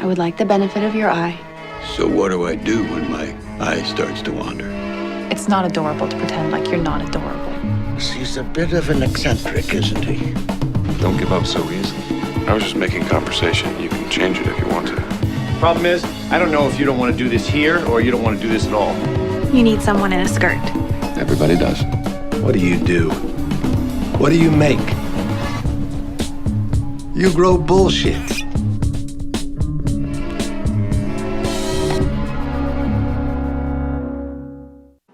I would like the benefit of your eye. So what do I do when my eye starts to wander? It's not adorable to pretend like you're not adorable. He's a bit of an eccentric, isn't he? Don't give up so easily. I was just making conversation. You can change it if you want to. Problem is, I don't know if you don't want to do this here or you don't want to do this at all. You need someone in a skirt. Everybody does. What do you do? What do you make? You grow bullshit.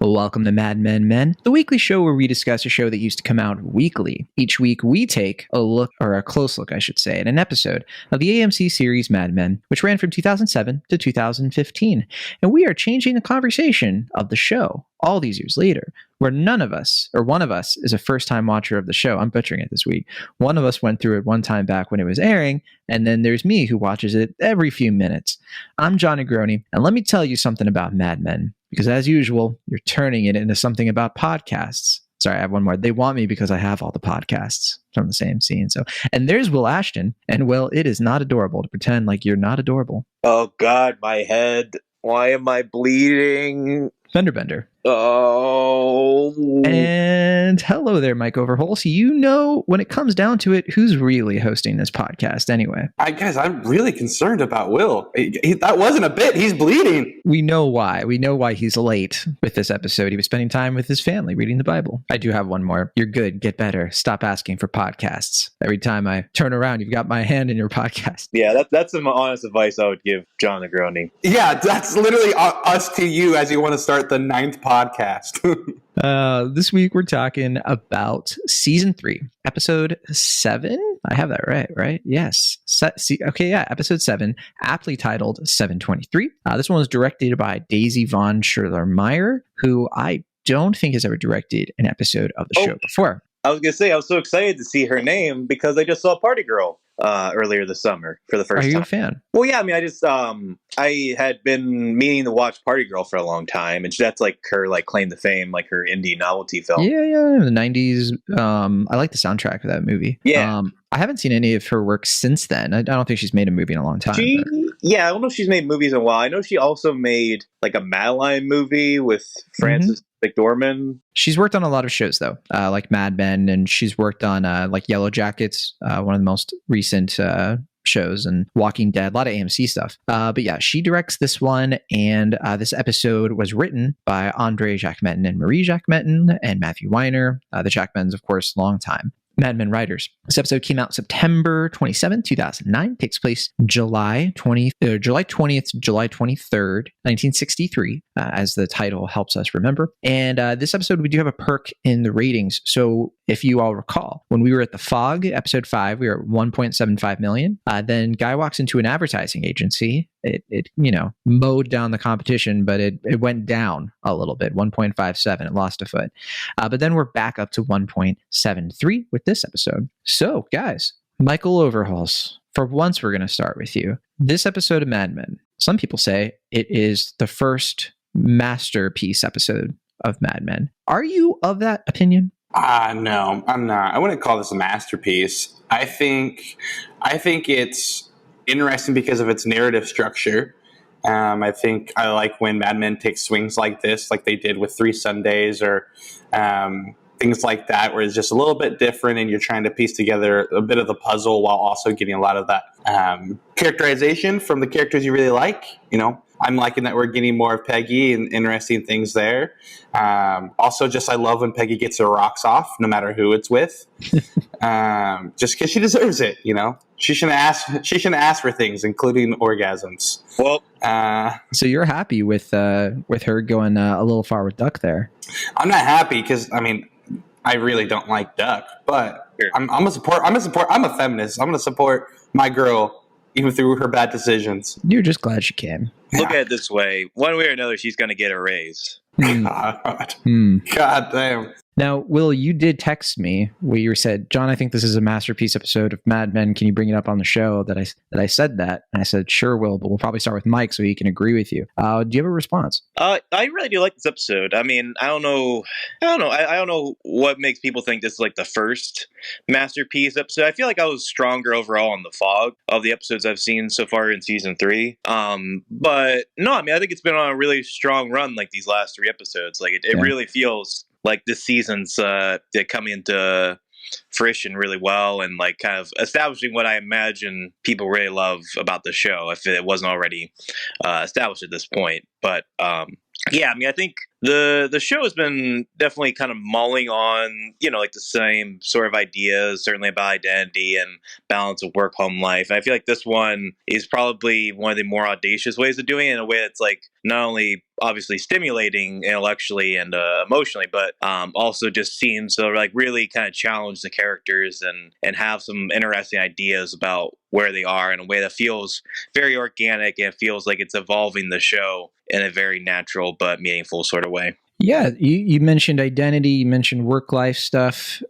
Welcome to Mad Men Men, the weekly show where we discuss a show that used to come out weekly. Each week, we take a look, or a close look, I should say, at an episode of the AMC series Mad Men, which ran from 2007 to 2015. And we are changing the conversation of the show all these years later, where none of us, or one of us, is a first-time watcher of the show. I'm butchering it this week. One of us went through it one time back when it was airing, and then there's me who watches it every few minutes. I'm John Negroni, and let me tell you something about Mad Men. Because as usual, you're turning it into something about podcasts. Sorry, I have one more. They want me because I have all the podcasts from the same scene. And there's Will Ashton. And Will, it is not adorable to pretend like you're not adorable. Oh God, my head. Why am I bleeding? Fender Bender. Oh. And hello there, Mike Overholse. You know, when it comes down to it, who's really hosting this podcast anyway? Guys, I'm really concerned about Will. That wasn't a bit. He's bleeding. We know why. We know why he's late with this episode. He was spending time with his family reading the Bible. I do have one more. You're good. Get better. Stop asking for podcasts. Every time I turn around, you've got my hand in your podcast. Yeah, that's some honest advice I would give John Negroni. Yeah, that's literally us to you as you want to start the 9th podcast. This week we're talking about season 3, episode 7. I have that right? Yes. Episode 7, aptly titled 723. This one was directed by Daisy Von Schurler-Meyer, who I don't think has ever directed an episode of the show before. I was going to say, I was so excited to see her name because I just saw Party Girl earlier this summer for the first time. Are you a fan? Well, yeah, I mean, I had been meaning to watch Party Girl for a long time, and that's like her claim to fame, like her indie novelty film. Yeah, the 90s. I like the soundtrack of that movie. Yeah. I haven't seen any of her work since then. I don't think she's made a movie in a long time. Yeah, I don't know if she's made movies in a while. I know she also made like a Madeline movie with Frances McDormand. She's worked on a lot of shows though, like Mad Men, and she's worked on like Yellow Jackets, one of the most recent shows, and Walking Dead, a lot of AMC stuff. But yeah, she directs this one, and this episode was written by Andre Jacquemetton and Marie Jacquemetton and Matthew Weiner. The Jacquemettons, of course, long time Mad Men writers. This episode came out September 27, 2009. Takes place July 20th to July 23rd, 1963, as the title helps us remember. And this episode, we do have a perk in the ratings. So if you all recall, when we were at the Fog, episode 5, we were at 1.75 million. Then Guy walks into an advertising agency. It mowed down the competition, but it went down a little bit, 1.57. It lost a foot. But then we're back up to 1.73 with this episode. So, guys, Michael Overholse, for once we're going to start with you. This episode of Mad Men, some people say it is the first masterpiece episode of Mad Men. Are you of that opinion? No, I'm not. I wouldn't call this a masterpiece. I think it's interesting because of its narrative structure. I think I like when Mad Men take swings like this, like they did with 3 Sundays or things like that, where it's just a little bit different and you're trying to piece together a bit of the puzzle while also getting a lot of that characterization from the characters you really like. I'm liking that we're getting more of Peggy and interesting things there. Also, I love when Peggy gets her rocks off, no matter who it's with, just because she deserves it. She shouldn't ask for things, including orgasms. Well, so you're happy with her going a little far with Duck there? I'm not happy because I really don't like Duck, but I'm a feminist. I'm going to support my girl even through her bad decisions. You're just glad she came. Look at it this way. One way or another, she's going to get a raise. God damn. Now, Will, you did text me where you said, John, I think this is a masterpiece episode of Mad Men. Can you bring it up on the show? That I said that. And I said, sure, Will, but we'll probably start with Mike so he can agree with you. Do you have a response? I really do like this episode. I mean, I don't know. I don't know what makes people think this is like the first masterpiece episode. I feel like I was stronger overall on The Fog of the episodes I've seen so far in season 3. But no, I mean, I think it's been on a really strong run like these last 3 episodes. Like it really feels like this season's coming into fruition really well, and like kind of establishing what I imagine people really love about the show if it wasn't already established at this point. But yeah, I mean, I think the show has been definitely kind of mulling on, like the same sort of ideas, certainly about identity and balance of work-home life. And I feel like this one is probably one of the more audacious ways of doing it in a way that's like not only obviously stimulating intellectually and emotionally, but also just seems to like really kind of challenge the characters and have some interesting ideas about where they are in a way that feels very organic and feels like it's evolving the show in a very natural but meaningful sort of way. Yeah, you mentioned identity, you mentioned work-life stuff,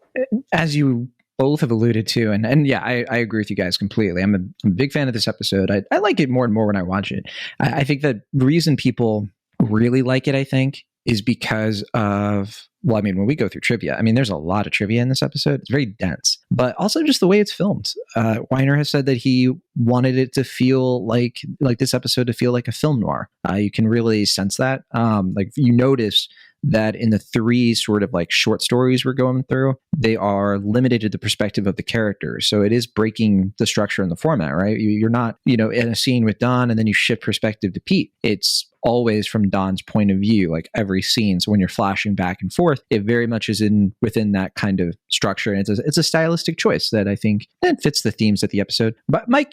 as you both have alluded to. And yeah, I agree with you guys completely. I'm a big fan of this episode. I like it more and more when I watch it. I think that the reason people really like it, I think, is because of, well, I mean, when we go through trivia, I mean, there's a lot of trivia in this episode. It's very dense, but also just the way it's filmed. Weiner has said that he wanted it to feel like this episode to feel like a film noir. You can really sense that. Like you notice that in the 3 sort of like short stories we're going through, they are limited to the perspective of the characters. So it is breaking the structure and the format, right? You're not, in a scene with Don and then you shift perspective to Pete. It's always from Don's point of view, like every scene. So when you're flashing back and forth, it very much is within that kind of structure. And it's a stylistic choice that I think that fits the themes of the episode. But Mike,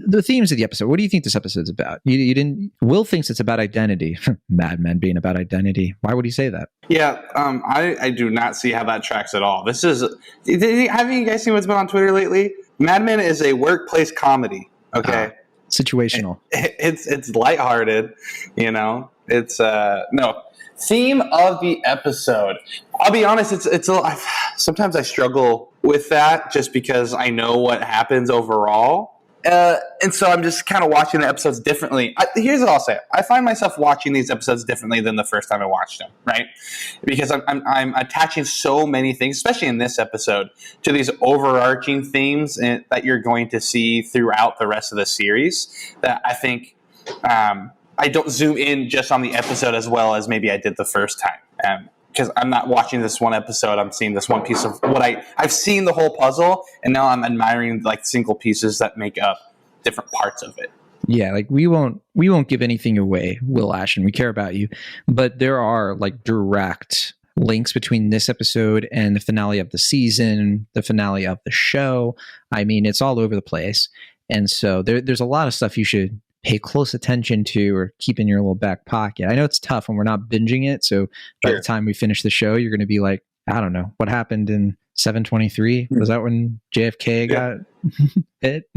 the themes of the episode, what do you think this episode's about? You didn't. Will thinks it's about identity. Mad Men being about identity. Why would he say that? Yeah, I do not see how that tracks at all. This is. Have you guys seen what's been on Twitter lately? Mad Men is a workplace comedy. Okay, situational. It's lighthearted. It's no theme of the episode. I'll be honest. Sometimes I struggle with that just because I know what happens overall. And so I'm just kind of watching the episodes differently. Here's what I'll say. I find myself watching these episodes differently than the first time I watched them, right? Because I'm attaching so many things, especially in this episode, to these overarching themes that you're going to see throughout the rest of the series that I think I don't zoom in just on the episode as well as maybe I did the first time. Because I'm not watching this one episode, I'm seeing this one piece of what I've seen the whole puzzle, and now I'm admiring like single pieces that make up different parts of it. Yeah, like we won't give anything away, Will Ashton. We care about you, but there are like direct links between this episode and the finale of the season, the finale of the show. I mean, it's all over the place, and so there's a lot of stuff you should pay close attention to or keep in your little back pocket. I know it's tough when we're not binging it. So by the time we finish the show, you're going to be like, I don't know, what happened in 723? Was that when JFK got hit?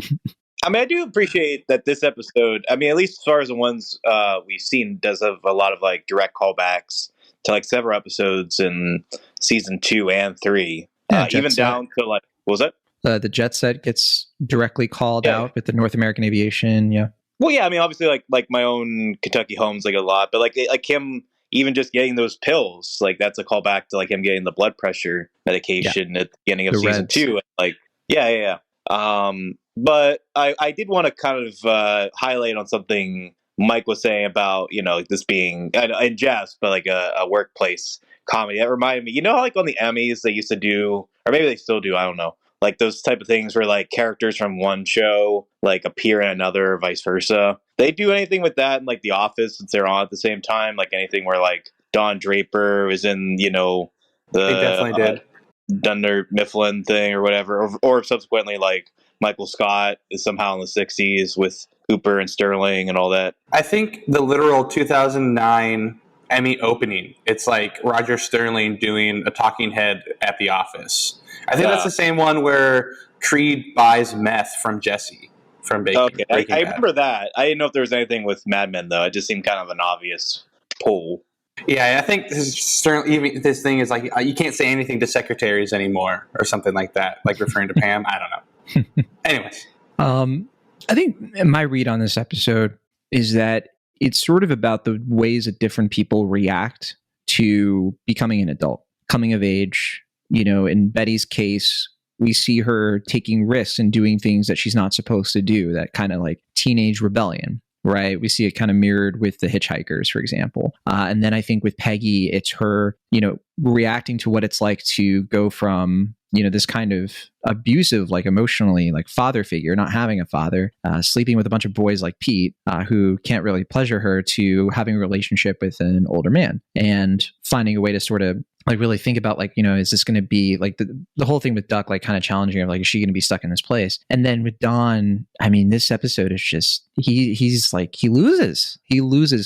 I mean, I do appreciate that this episode, I mean, at least as far as the ones we've seen, does have a lot of like direct callbacks to like several episodes in season 2 and 3. Even down to like, what was that? The jet set gets directly called out with the North American Aviation. Yeah. Well, yeah, I mean, obviously, like my own Kentucky homes, like a lot, but like him even just getting those pills, like that's a callback to like him getting the blood pressure medication at the beginning of season 2. Like, yeah. But I did want to kind of highlight on something Mike was saying about this being in jest, but like a workplace comedy. That reminded me, like on the Emmys they used to do, or maybe they still do, I don't know. Like those type of things where like characters from one show like appear in another, or vice versa. They do anything with that in like The Office since they're on at the same time. Like anything where like Don Draper was in, they definitely did Dunder Mifflin thing or whatever, or subsequently like Michael Scott is somehow in the 60s with Hooper and Sterling and all that. I think the literal 2009 Emmy opening, it's like Roger Sterling doing a talking head at The Office. I think that's the same one where Creed buys meth from Jesse from Bacon. Okay, I remember that. I didn't know if there was anything with Mad Men, though. It just seemed kind of an obvious pull. Yeah, I think this is certainly, even this thing is like you can't say anything to secretaries anymore or something like that, like referring to Pam. I don't know. Anyways, I think my read on this episode is that it's sort of about the ways that different people react to becoming an adult, coming of age. You know, in Betty's case, we see her taking risks and doing things that she's not supposed to do, that kind of like teenage rebellion, right? We see it kind of mirrored with the hitchhikers, for example. And then I think with Peggy, it's her, you know, reacting to what it's like to go from, you know, this kind of abusive, like emotionally, like father figure, not having a father, sleeping with a bunch of boys like Pete, who can't really pleasure her, to having a relationship with an older man and finding a way to sort of like really think about, like, you know, is this going to be like the whole thing with Duck, like kind of challenging her, like, is she going to be stuck in this place? And then with Don, I mean, this episode is just, he's like, he loses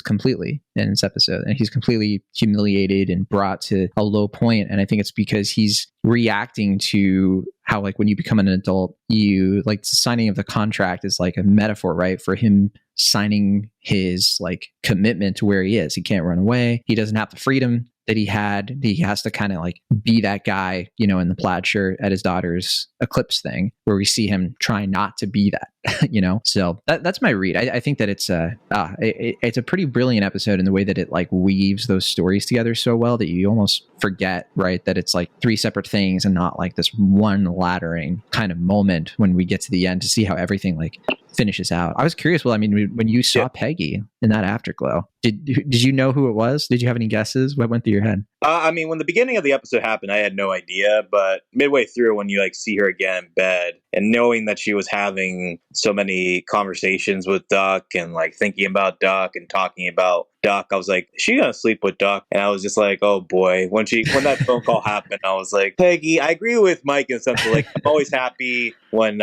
completely in this episode, and he's completely humiliated and brought to a low point. And I think it's because he's reacting to how, like, when you become an adult, you like signing of the contract is like a metaphor, right? For him signing his like commitment to where he is. He can't run away. He doesn't have the freedom that he had. He has to kind of like be that guy, you know, in the plaid shirt at his daughter's eclipse thing, where we see him trying not to be that, you know? So that's my read. I think that it's a pretty brilliant episode in the way that it like weaves those stories together so well that you almost forget, right, that it's like three separate things and not like this one laddering kind of moment when we get to the end to see how everything like finishes out. I was curious, well, I mean, when you saw Peggy in that afterglow, did you know who it was? Did you have any guesses? What went through your head? I mean, when the beginning of the episode happened, I had no idea, but midway through, when you like see her again in bed and knowing that she was having so many conversations with Duck and like thinking about Duck and talking about Duck, I was like, is she gonna sleep with Duck? And I was just like, oh boy. When that phone call happened, I was like, Peggy. I agree with Mike in the sense of like, I'm always happy when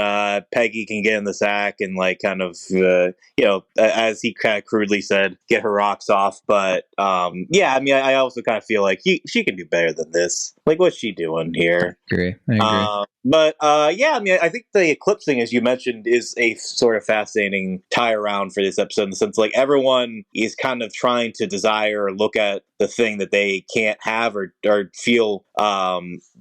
Peggy can get in the sack and like kind of you know, as he kind of crudely said, get her rocks off. But yeah, I mean, I also kind of feel like she can do better than this. Like, what's she doing here? I agree. But yeah, I mean, I think the eclipse thing, as you mentioned, is a sort of fascinating tie around for this episode in the sense like everyone is kind of trying to desire or look at the thing that they can't have or feel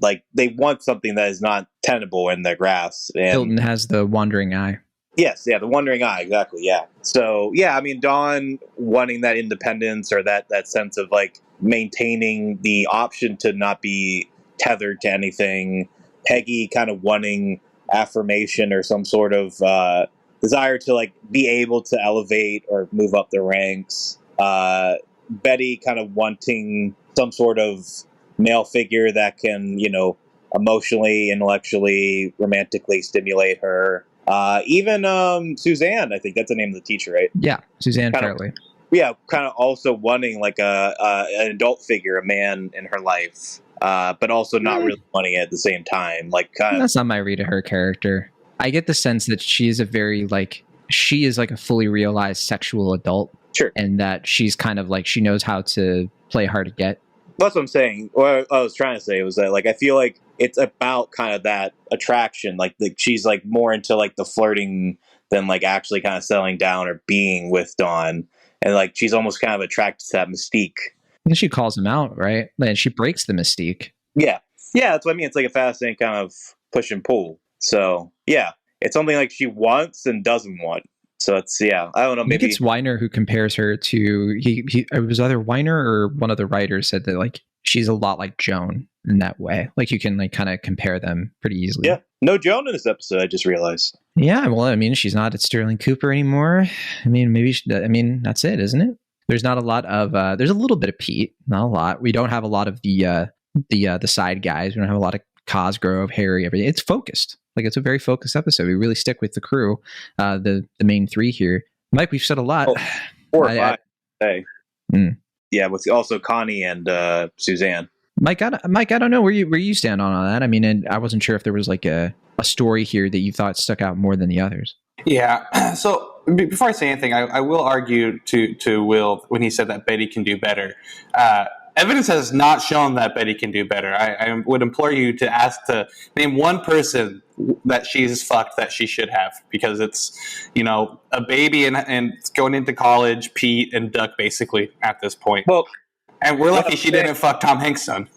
like they want something that is not tenable in their grasp. And Hilton has the wandering eye. Yes, yeah, the wandering eye, exactly, yeah. So, yeah, I mean, Dawn wanting that independence or that sense of, like, maintaining the option to not be tethered to anything. Peggy kind of wanting affirmation or some sort of desire to, like, be able to elevate or move up the ranks. Betty kind of wanting some sort of male figure that can, you know, emotionally, intellectually, romantically stimulate her. Even Suzanne, I think that's the name of the teacher, right? Yeah, Suzanne Fairley. Yeah, kind of also wanting like an adult figure, a man in her life, but also not really wanting it at the same time. Like that's not my read of her character. I get the sense that she is a fully realized sexual adult. Sure. And that she's kind of like, she knows how to play hard to get. That's what I'm saying. What I was trying to say was that, like, I feel like it's about kind of that attraction. Like, she's like more into like the flirting than like actually kind of settling down or being with Dawn. And like, she's almost kind of attracted to that mystique. And she calls him out, right? And she breaks the mystique. Yeah. Yeah, that's what I mean. It's like a fascinating kind of push and pull. So, yeah. It's something like she wants and doesn't want. So it's, yeah, I don't know. Maybe I think it's Weiner who compares her to, it was either Weiner or one of the writers said that like she's a lot like Joan in that way. Like you can like kind of compare them pretty easily. Yeah. No Joan in this episode, I just realized. Yeah. Well, I mean, she's not at Sterling Cooper anymore. I mean, that's it, isn't it? There's not a lot of, there's a little bit of Pete, not a lot. We don't have a lot of the side guys. We don't have a lot of Cosgrove, Harry, everything. It's focused. Like it's a very focused episode. We really stick with the crew, the main three here. Mike, we've said a lot. 4 or 5. Yeah, with also Connie and Suzanne. Mike, I don't know where you stand on that. I mean, and I wasn't sure if there was like a story here that you thought stuck out more than the others. Yeah. So before I say anything, I will argue to Will when he said that Betty can do better. Evidence has not shown that Betty can do better. I would implore you to name one person that she's fucked that she should have, because it's, you know, a baby and going into college, Pete and Duck basically at this point. Well, And we're lucky she didn't fuck Tom Hanks' son.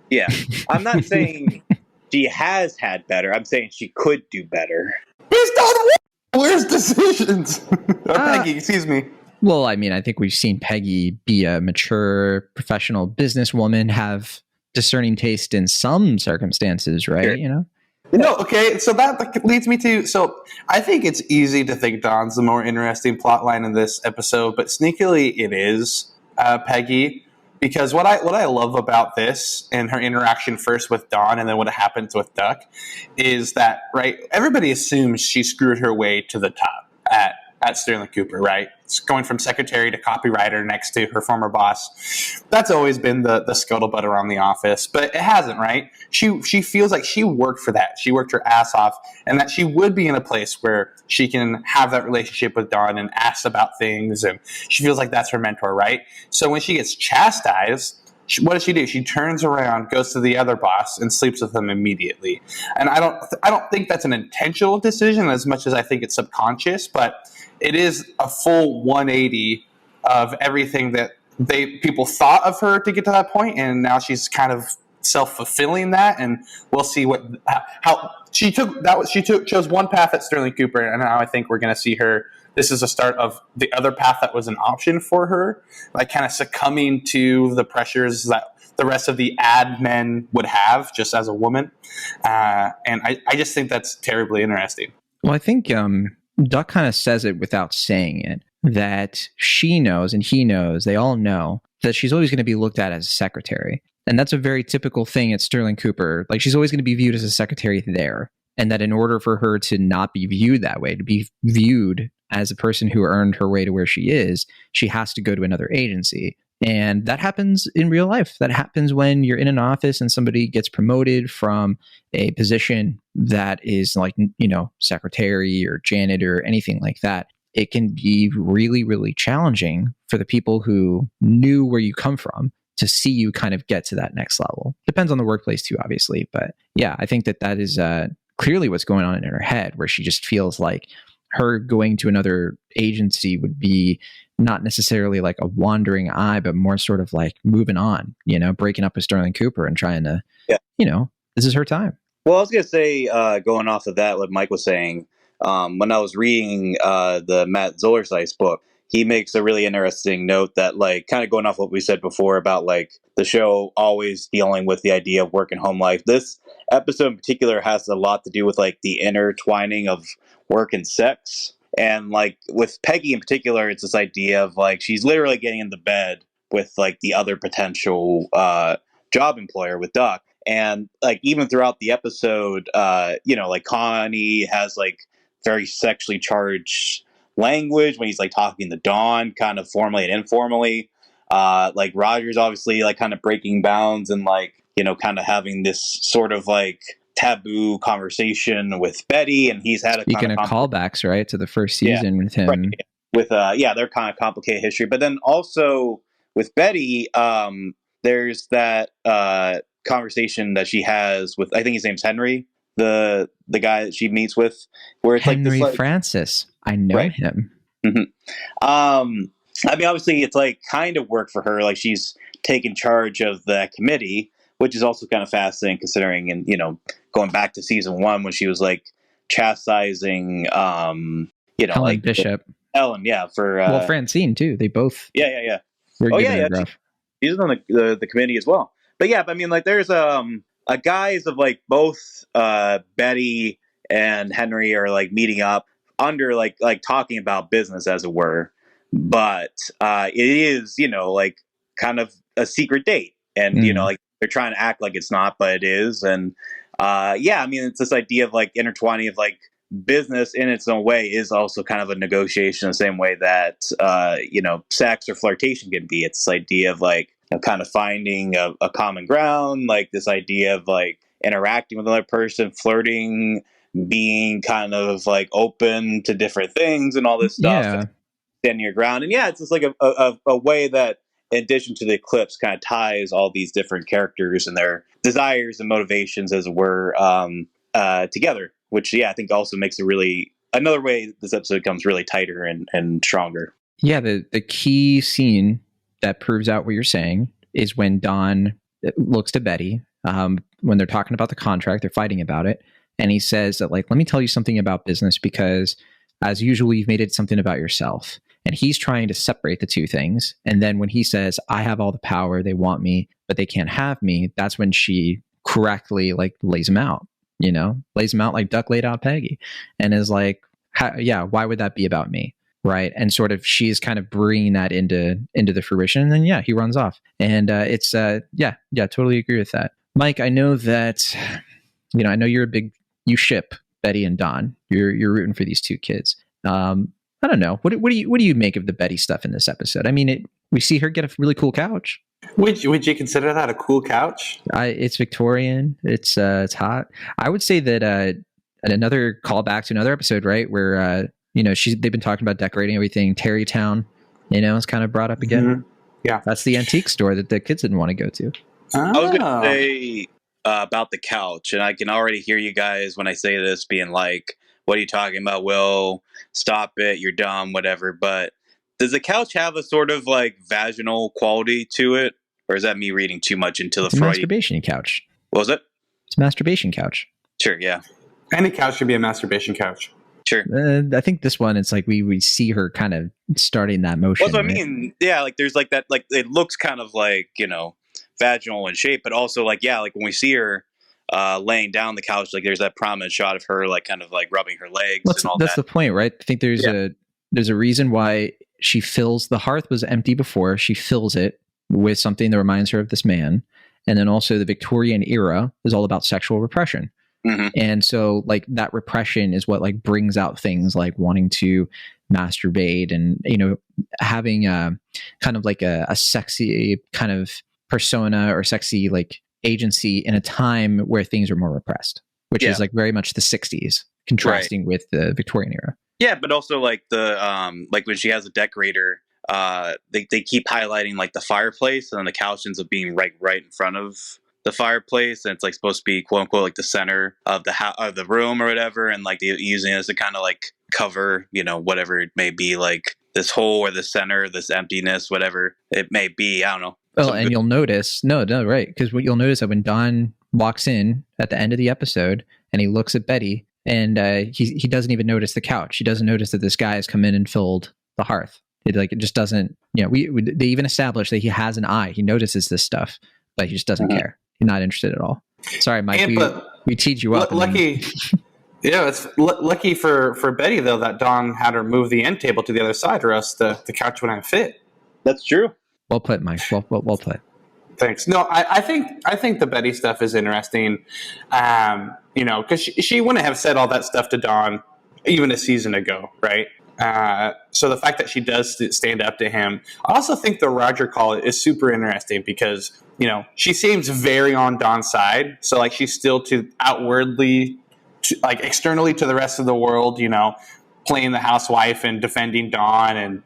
Yeah. I'm not saying she has had better. I'm saying she could do better. Based on where's decisions? Or Peggy, excuse me. Well, I mean, I think we've seen Peggy be a mature professional businesswoman, have discerning taste in some circumstances, right? Sure. You know? No, okay, so that leads me to, so I think it's easy to think Dawn's the more interesting plot line in this episode, but sneakily it is Peggy, because what I love about this and her interaction first with Dawn and then what happens with Duck is that, right, everybody assumes she screwed her way to the top at Sterling Cooper, right? It's going from secretary to copywriter next to her former boss. That's always been the scuttlebutt around the office, but it hasn't, right? She feels like she worked for that. She worked her ass off, and that she would be in a place where she can have that relationship with Dawn and ask about things, and she feels like that's her mentor, right? So when she gets chastised, what does she do? She turns around, goes to the other boss, and sleeps with him immediately. And I don't think that's an intentional decision as much as I think it's subconscious, but it is a full 180 of everything that people thought of her to get to that point, and now she's kind of self-fulfilling that, and we'll see how she chose one path at Sterling Cooper, and now I think we're going to see her. This is a start of the other path that was an option for her, like kind of succumbing to the pressures that the rest of the ad men would have just as a woman, and I just think that's terribly interesting. Well, I think Duck kind of says it without saying it, that she knows and he knows, they all know, that she's always going to be looked at as a secretary. And that's a very typical thing at Sterling Cooper. Like, she's always going to be viewed as a secretary there. And that in order for her to not be viewed that way, to be viewed as a person who earned her way to where she is, she has to go to another agency. And that happens in real life. That happens when you're in an office and somebody gets promoted from a position that is like, you know, secretary or janitor or anything like that. It can be really, really challenging for the people who knew where you come from to see you kind of get to that next level. Depends on the workplace too, obviously. But yeah, I think that is clearly what's going on in her head, where she just feels like her going to another agency would be not necessarily like a wandering eye, but more sort of like moving on, you know, breaking up with Sterling Cooper and trying to, you know, this is her time. Well, I was going to say, going off of that, what Mike was saying, when I was reading the Matt Zoller-Seitz book, he makes a really interesting note that, like, kind of going off what we said before about, like, the show always dealing with the idea of work and home life. This episode in particular has a lot to do with, like, the intertwining of work and sex. And, like, with Peggy in particular, it's this idea of, like, she's literally getting into bed with, like, the other potential job employer with Duck. And, like, even throughout the episode, you know, like, Connie has, like, very sexually charged language when he's, like, talking to Dawn, kind of formally and informally. Like, Roger's obviously, like, kind of breaking bounds and, like, you know, kind of having this sort of, like, taboo conversation with Betty, and he's had a Speaking kind of callbacks, right, to the first season with him. Right. With their kind of complicated history. But then also with Betty, there's that conversation that she has with, I think his name's Henry, the guy that she meets with, where it's Henry like this, like, Francis. I know him. Mm-hmm. I mean, obviously, it's like kind of work for her. Like, she's taken charge of that committee, which is also kind of fascinating considering, and, you know, going back to season 1 when she was like chastising, you know, Ellen like Bishop. Ellen, for well, Francine too. They both. Yeah. Were She's on the committee as well. But yeah, I mean, like, there's a guise of, like, both Betty and Henry are, like, meeting up under like talking about business, as it were. But it is, you know, like, kind of a secret date, and you know, like, they're trying to act like it's not, but it is. And I mean, it's this idea of, like, intertwining of, like, business in its own way is also kind of a negotiation, the same way that you know, sex or flirtation can be. It's this idea of, like, you know, kind of finding a common ground, like this idea of, like, interacting with another person, flirting, being kind of, like, open to different things and all this stuff, standing your ground. And it's just like a way that, in addition to the eclipse, kind of ties all these different characters and their desires and motivations, as it were, together, which, I think also makes it really, another way this episode becomes really tighter and stronger. Yeah, the key scene that proves out what you're saying is when Don looks to Betty when they're talking about the contract, they're fighting about it. And he says that, like, let me tell you something about business because as usual, you've made it something about yourself. And he's trying to separate the two things. And then when he says, I have all the power, they want me, but they can't have me, that's when she correctly like lays him out, lays him out like Duck laid out Peggy, and is like, why would that be about me? Right. And sort of she's kind of bringing that into the fruition. And then, he runs off. And it's, totally agree with that. Mike, I know that, I know you ship Betty and Don. You're rooting for these two kids. I don't know. What do you make of the Betty stuff in this episode? I mean, we see her get a really cool couch. Would you consider that a cool couch? It's Victorian. It's hot. I would say that another callback to another episode, right, where they've been talking about decorating everything. Terrytown, is kind of brought up again. Mm-hmm. Yeah, that's the antique store that the kids didn't want to go to. I was gonna say about the couch, and I can already hear you guys when I say this being like, what are you talking about, Will? Stop it, you're dumb, whatever. But does the couch have a sort of like vaginal quality to it? Or is that me reading too much into the Freud? Masturbation couch. What was it? It's a masturbation couch. Sure, yeah. Any couch should be a masturbation couch. Sure. I think this one, it's like we see her kind of starting that motion. Well, that's what I mean. Yeah, like there's like that, like it looks kind of like, vaginal in shape, but also like, like when we see her laying down the couch, like there's that prominent shot of her like kind of like rubbing her legs and all that. That's the point, right? I think there's a reason why she fills the hearth was empty before. She fills it with something that reminds her of this man. And then also the Victorian era is all about sexual repression. Mm-hmm. And so like that repression is what like brings out things like wanting to masturbate and, having kind of like a sexy kind of persona or sexy like agency in a time where things are more repressed, which is like very much the 60s contrasting with the Victorian era. Yeah, but also like the like when she has a decorator, they keep highlighting like the fireplace, and then the couch ends up being right in front of the fireplace, and it's like supposed to be quote unquote like the center of the room or whatever, and like using it as a kind of like cover, whatever it may be, like this hole or the center, this emptiness, whatever it may be. I don't know. Well, and you'll notice, right, because what you'll notice that when Don walks in at the end of the episode and he looks at Betty, and he doesn't even notice the couch. He doesn't notice that this guy has come in and filled the hearth. It just doesn't. They even established that he has an eye. He notices this stuff, but he just doesn't care. He's not interested at all. Sorry, Mike. We teed you up. Lucky. Yeah, it's lucky for Betty though that Don had her move the end table to the other side, or else the couch wouldn't fit. That's true. Well put, Mike. Well put. Thanks. No, I think the Betty stuff is interesting. Because she wouldn't have said all that stuff to Don even a season ago, right? So the fact that she does stand up to him, I also think the Roger call is super interesting because she seems very on Don's side. So like she's still like externally to the rest of the world, playing the housewife and defending Don and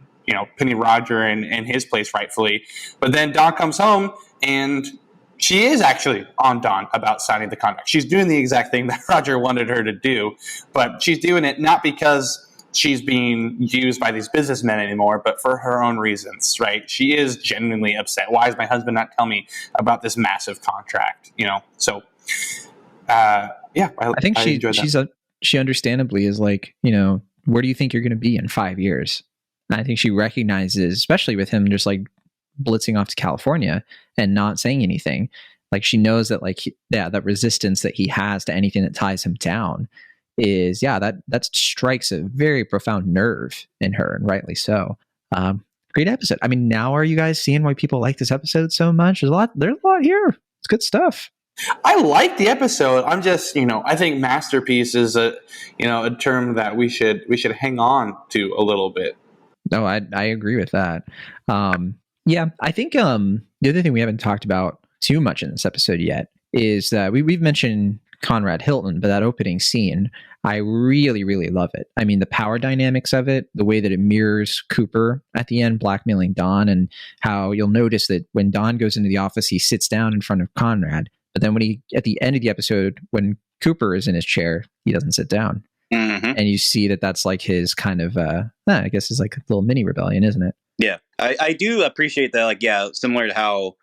putting Roger in his place rightfully. But then Don comes home and she is actually on Don about signing the contract. She's doing the exact thing that Roger wanted her to do, but she's doing it not because she's being used by these businessmen anymore, but for her own reasons, right? She is genuinely upset. Why is my husband not telling me about this massive contract? So I think she understandably is like, where do you think you're going to be in 5 years? And I think she recognizes, especially with him just like blitzing off to California and not saying anything, like she knows that like that resistance that he has to anything that ties him down is that strikes a very profound nerve in her, and rightly so. Great episode. I mean, now are you guys seeing why people like this episode so much? There's a lot here. It's good stuff. I like the episode. I'm just, I think masterpiece is a term that we should hang on to a little bit. No, I agree with that. I think the other thing we haven't talked about too much in this episode yet is that we've mentioned Conrad Hilton, but that opening scene, I really, really love it. I mean, the power dynamics of it, the way that it mirrors Cooper at the end blackmailing Don, and how you'll notice that when Don goes into the office, he sits down in front of Conrad. But then at the end of the episode, when Cooper is in his chair, he doesn't sit down. Mm-hmm. And you see that that's like his kind of, I guess it's like a little mini rebellion, isn't it? Yeah, I do appreciate that. Like, yeah, similar to how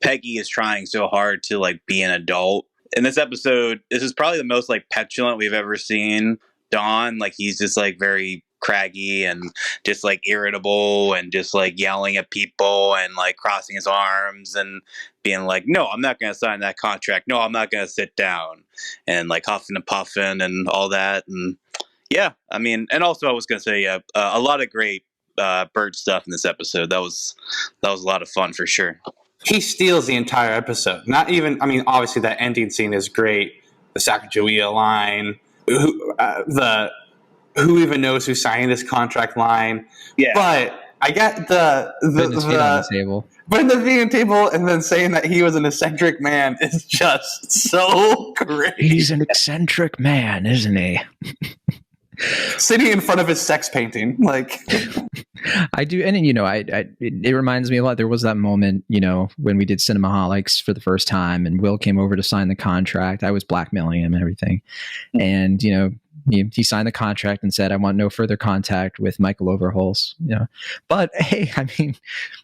Peggy is trying so hard to like be an adult. In this episode, this is probably the most like petulant we've ever seen Don. Like, he's just like very craggy and just like irritable and just like yelling at people and like crossing his arms and being like, no, I'm not going to sign that contract. No, I'm not going to sit down, and like huffing and puffing and all that. And yeah, I mean, and also I was going to say, a lot of great bird stuff in this episode. That was a lot of fun for sure. He steals the entire episode. Not even, I mean, obviously that ending scene is great. The Sacagawea line, who even knows who's signing this contract line. Yeah. But I get the on the table. Putting the feet on the table and then saying that he was an eccentric man is just so great. He's an eccentric man, isn't he? Sitting in front of his sex painting, like. I do, and you know, it reminds me a lot. There was that moment, you know, when we did Cinemaholics for the first time, and Will came over to sign the contract. I was blackmailing him and everything, and you know, he signed the contract and said, "I want no further contact with Michael Overholtz." You know, but hey, I mean,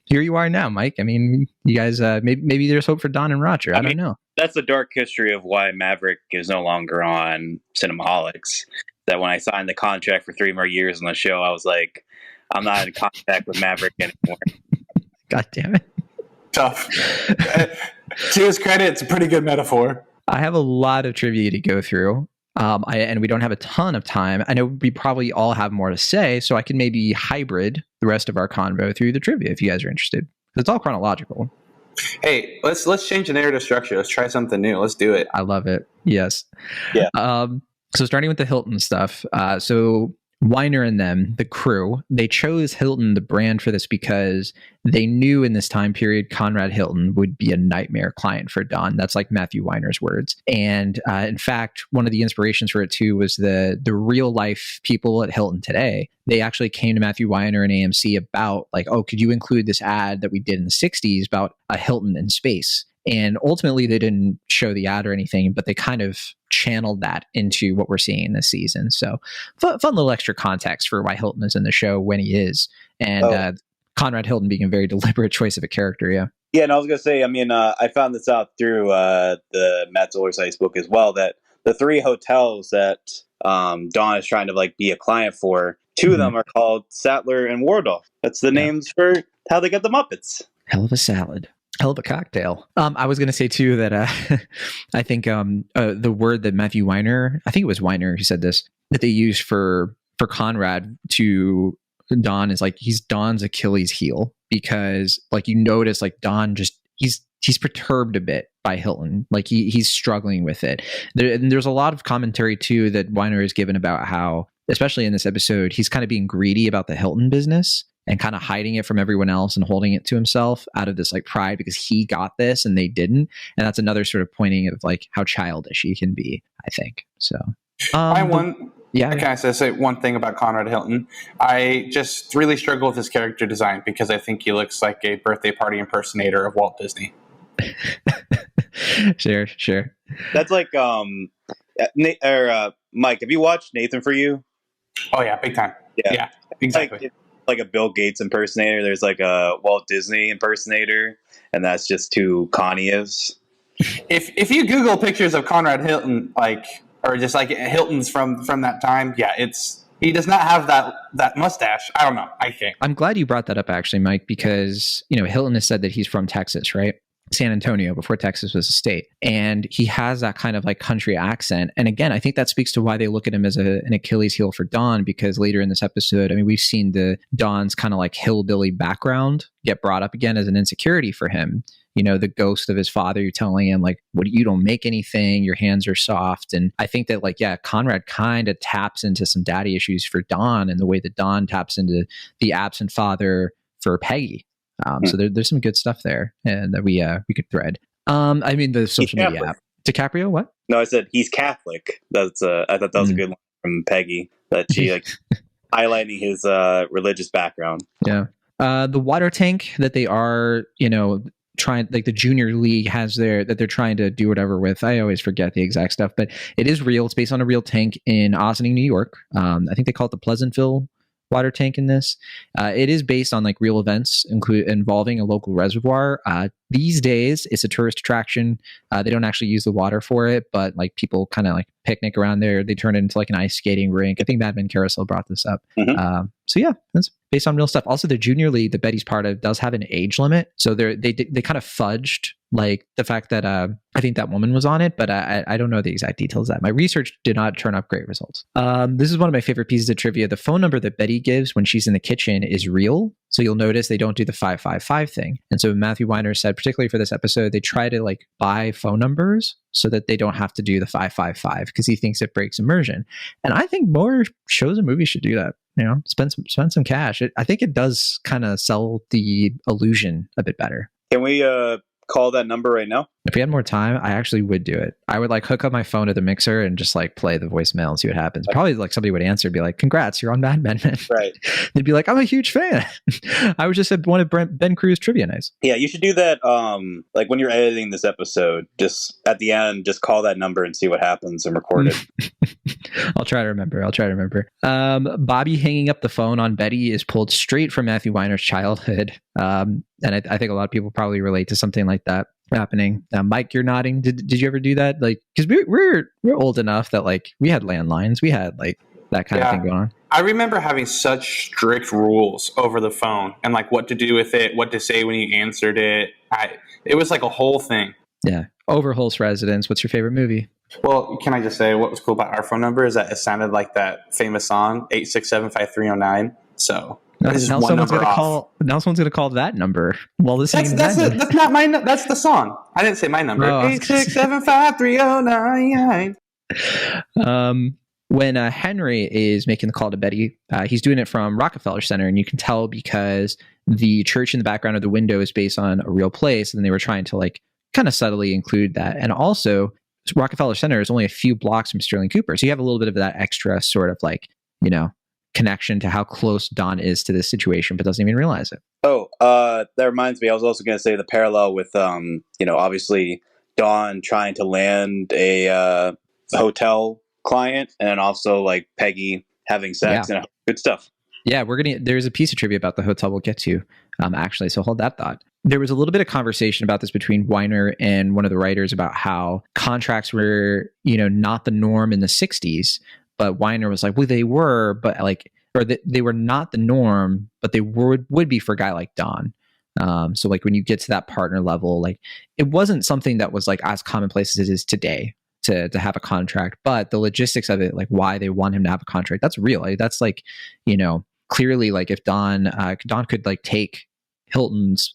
here you are now, Mike. I mean, you guys, maybe there's hope for Don and Roger. I don't know. That's the dark history of why Maverick is no longer on Cinemaholics. That when I signed the contract for 3 more years on the show, I was like, I'm not in contact with Maverick anymore. God damn it. Tough. To his credit, it's a pretty good metaphor. I have a lot of trivia to go through. And we don't have a ton of time. I know we probably all have more to say, so I can maybe hybrid the rest of our convo through the trivia if you guys are interested. It's all chronological. Hey, let's change the narrative structure. Let's try something new. Let's do it. I love it. Yes. Yeah. So starting with the Hilton stuff. So Weiner and them, the crew, they chose Hilton, the brand, for this because they knew in this time period Conrad Hilton would be a nightmare client for Don. That's like Matthew Weiner's words. And in fact, one of the inspirations for it too was the real life people at Hilton today. They actually came to Matthew Weiner and AMC about like, oh, could you include this ad that we did in the 60s about a Hilton in space? And ultimately, they didn't show the ad or anything, but they kind of channeled that into what we're seeing this season. So fun little extra context for why Hilton is in the show when he is. And Conrad Hilton being a very deliberate choice of a character, yeah. Yeah, and I was going to say, I mean, I found this out through the Matt Zoller book as well, that the 3 hotels that Dawn is trying to like be a client for, 2 of them are called Sattler and Waldorf. That's the names for how they get the Muppets. Hell of a salad. Hell of a cocktail. I was going to say too that I think the word that Matthew Weiner, I think it was Weiner who said this, that they used for Conrad to Don is like he's Don's Achilles heel, because like you notice like Don just he's perturbed a bit by Hilton, like he's struggling with it. There's a lot of commentary too that Weiner has given about how, especially in this episode, he's kind of being greedy about the Hilton business and kind of hiding it from everyone else and holding it to himself out of this like pride because he got this and they didn't. And that's another sort of pointing of like how childish he can be, I think. So Can I say one thing about Conrad Hilton? I just really struggle with his character design because I think he looks like a birthday party impersonator of Walt Disney. Sure. That's like Mike, have you watched Nathan For You? Oh yeah, big time. Yeah, exactly. Like a Bill Gates impersonator. There's like a Walt Disney impersonator, and that's just who Connie is. If you Google pictures of Conrad Hilton, like or just like Hilton's from that time, he does not have that mustache. I don't know. I can't. I'm glad you brought that up actually, Mike, because you know Hilton has said that he's from Texas, right? San Antonio, before Texas was a state. And he has that kind of like country accent. And again, I think that speaks to why they look at him as an Achilles heel for Don, because later in this episode, I mean, we've seen Don's kind of like hillbilly background get brought up again as an insecurity for him. You know, the ghost of his father, you're telling him like, what, you don't make anything, your hands are soft. And I think that like, yeah, Conrad kind of taps into some daddy issues for Don and the way that Don taps into the absent father for Peggy. So there's some good stuff there, and that we could thread. I mean, the social media app. DiCaprio, what? No, I said he's Catholic. That's I thought that was a good line from Peggy, that she like highlighting his religious background. Yeah. The water tank that they are, you know, trying, like the junior league has that they're trying to do whatever with. I always forget the exact stuff, but it is real. It's based on a real tank in Ossining, New York. I think they call it the Pleasantville water tank in this. It is based on like real events involving a local reservoir. These days, it's a tourist attraction. They don't actually use the water for it, but like people kind of like picnic around there. They turn it into like an ice skating rink. I think Mad Men Carousel brought this up. So yeah, that's based on real stuff. Also, the junior league that Betty's part of does have an age limit, so they kind of fudged like the fact that I think that woman was on it, but I don't know the exact details of that. My research did not turn up great results. This is one of my favorite pieces of trivia. The phone number that Betty gives when she's in the kitchen is real. So you'll notice they don't do the 555 thing. And so Matthew Weiner said, particularly for this episode, they try to like buy phone numbers so that they don't have to do the 555 because he thinks it breaks immersion. And I think more shows and movies should do that. You know, spend some cash. I think it does kind of sell the illusion a bit better. Can we call that number right now? If we had more time, I actually would do it. I would like hook up my phone to the mixer and just like play the voicemail and see what happens. Probably like somebody would answer and be like, "Congrats, you're on Mad Men." Right. They'd be like, "I'm a huge fan." I was just at one of Ben Cruz trivia nights. Yeah, you should do that. Like when you're editing this episode, just at the end, just call that number and see what happens and record it. I'll try to remember. Bobby hanging up the phone on Betty is pulled straight from Matthew Weiner's childhood. And I think a lot of people probably relate to something like that happening. Mike, you're nodding. Did you ever do that? Like, because we're old enough that like we had landlines, we had like that kind of thing going on. I remember having such strict rules over the phone and like what to do with it, what to say when you answered it. It was like a whole thing. Yeah. Overholt's Residence. What's your favorite movie? Well, can I just say what was cool about our phone number is that it sounded like that famous song 867-5309. So now someone's gonna call that number. Well, that's not my. That's the song. I didn't say my number. 867-5309. When Henry is making the call to Betty, he's doing it from Rockefeller Center, and you can tell because the church in the background of the window is based on a real place, and they were trying to like kind of subtly include that. And also, Rockefeller Center is only a few blocks from Sterling Cooper, so you have a little bit of that extra sort of like, you know, connection to how close Don is to this situation, but doesn't even realize it. Oh, that reminds me. I was also going to say the parallel with, obviously Don trying to land a hotel client, and then also like Peggy having sex and good stuff. Yeah, there's a piece of trivia about the hotel we'll get to, actually. So hold that thought. There was a little bit of conversation about this between Weiner and one of the writers about how contracts were, not the norm in the 60s. But Weiner was like, well, they were, but like, they were not the norm, but they would be for a guy like Don. So like when you get to that partner level, like it wasn't something that was like as commonplace as it is today to have a contract, but the logistics of it, like why they want him to have a contract, that's real. Like, that's like, clearly like if Don could like take Hilton's,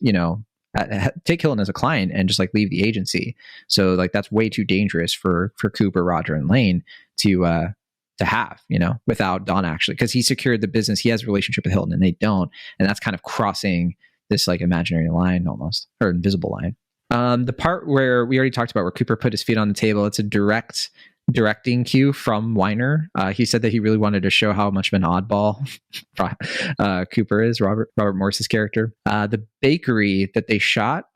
take Hilton as a client and just like leave the agency. So like that's way too dangerous for Cooper, Roger, and Lane to have, without Don actually, because he secured the business. He has a relationship with Hilton and they don't. And that's kind of crossing this like imaginary line almost, or invisible line. The part where we already talked about where Cooper put his feet on the table, it's a directing cue from Weiner. He said that he really wanted to show how much of an oddball Cooper is, Robert Morse's character. The bakery that they shot,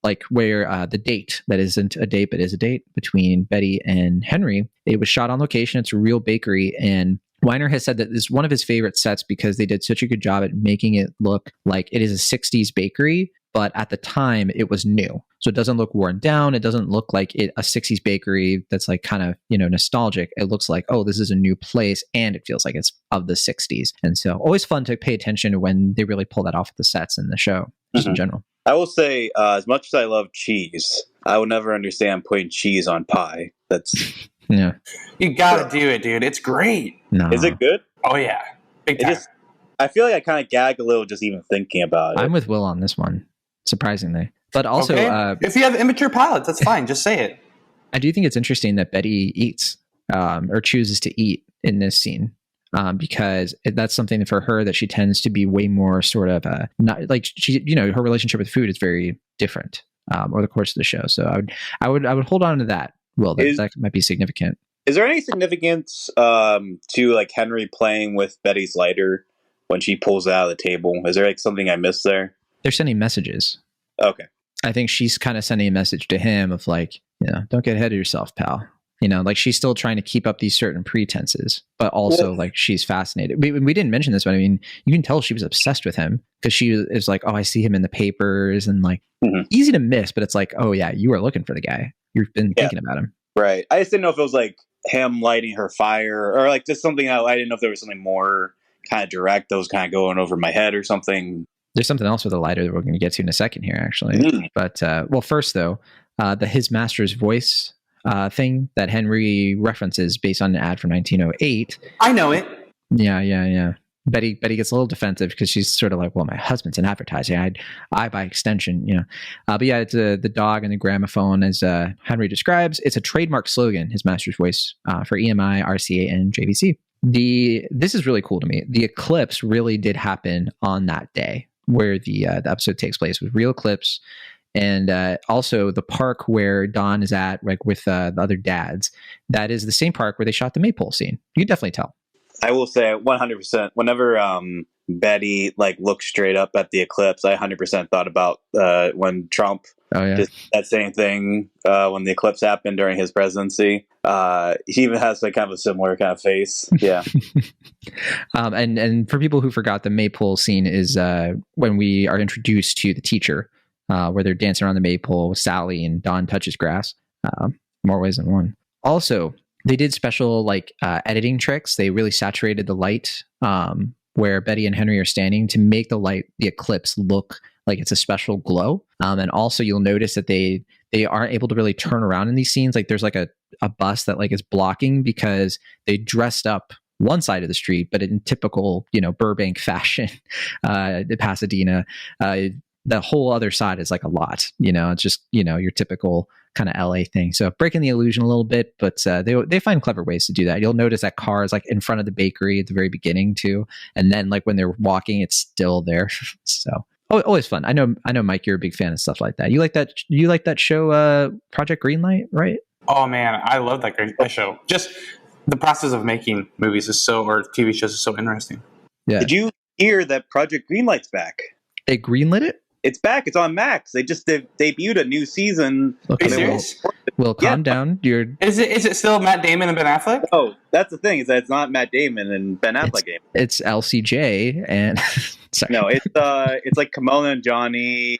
like where the date that isn't a date but is a date between Betty and Henry, it was shot on location. It's a real bakery, and Weiner has said that this is one of his favorite sets because they did such a good job at making it look like it is a 60s bakery, but at the time it was new. So it doesn't look worn down. It doesn't look like a 60s bakery that's like kind of, nostalgic. It looks like, oh, this is a new place, and it feels like it's of the 60s. And so always fun to pay attention when they really pull that off at the sets in the show, just in general. I will say, as much as I love cheese, I will never understand putting cheese on pie. That's yeah. You gotta do it, dude. It's great. No. Is it good? Oh yeah, big time. I feel like I kind of gag a little just even thinking about it. I'm with Will on this one, surprisingly. But also, if you have immature pilots, that's fine. Just say it. I do think it's interesting that Betty eats or chooses to eat in this scene. Because that's something for her that she tends to be way more sort of not like she, her relationship with food is very different over the course of the show. So I would hold on to that. Well, that might be significant. Is there any significance to like Henry playing with Betty's lighter when she pulls it out of the table? Is there like something I missed there? They're sending messages. Okay. I think she's kind of sending a message to him of like, don't get ahead of yourself, pal. Like she's still trying to keep up these certain pretenses, but also like she's fascinated. We didn't mention this, but I mean, you can tell she was obsessed with him because she is like, oh, I see him in the papers and like easy to miss, but it's like, oh yeah, you are looking for the guy. You've been thinking about him. Right. I just didn't know if it was like him lighting her fire or like just something else. I didn't know if there was something more kind of direct that was kind of going over my head or something. There's something else with the lighter that we're going to get to in a second here, actually. But well, first though, the his master's voice thing that Henry references based on an ad from 1908. I know it. Yeah. Betty gets a little defensive because she's sort of like, well, my husband's an advertiser. I by extension, but yeah, it's the dog and the gramophone, as Henry describes. It's a trademark slogan, his master's voice, for EMI, RCA, and JVC. This is really cool to me. The eclipse really did happen on that day where the episode takes place, with real eclipse. And also the park where Don is at, like with the other dads, that is the same park where they shot the maypole scene. You can definitely tell. I will say 100%. Whenever Betty like looked straight up at the eclipse, I 100% thought about when Trump did that same thing when the eclipse happened during his presidency. He even has like kind of a similar kind of face. Yeah. And for people who forgot, the maypole scene is when we are introduced to the teacher, where they're dancing around the maypole with Sally and Don touches grass. More ways than one. Also, they did special like editing tricks. They really saturated the light where Betty and Henry are standing to make the eclipse look like it's a special glow. And also you'll notice that they aren't able to really turn around in these scenes. Like there's like a bus that like is blocking because they dressed up one side of the street, but in typical, Burbank fashion, the Pasadena, the whole other side is like a lot, it's just, your typical kind of LA thing. So breaking the illusion a little bit, but they find clever ways to do that. You'll notice that car is like in front of the bakery at the very beginning too. And then like when they're walking, it's still there. So always fun. I know, Mike, you're a big fan of stuff like that. You like that show, Project Greenlight, right? Oh man, I love that show. Just the process of making movies or TV shows is so interesting. Yeah. Did you hear that Project Greenlight's back? They greenlit it? It's back. It's on Max. They just debuted a new season. Okay, are you serious? Well, calm down. Is it still Matt Damon and Ben Affleck? Oh, that's the thing, is that it's not Matt Damon and Ben Affleck. It's LCJ and sorry. No, it's like Kimona and Johnny,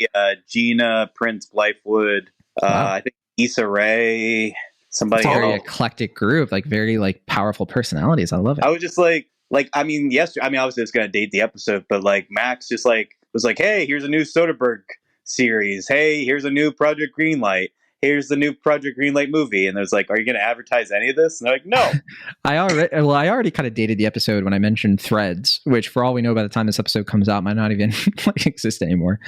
Gina, Prince Blythewood, I think Issa Rae, somebody. It's a very eclectic group, like very like powerful personalities. I love it. I was just like yesterday. I mean, obviously it's gonna date the episode, but like Max just like was like, hey, here's a new Soderbergh series. Hey, here's a new Project Greenlight. Here's the new Project Greenlight movie. And there's like, are you going to advertise any of this? And they're like, no. I already kind of dated the episode when I mentioned Threads, which for all we know by the time this episode comes out might not even like exist anymore.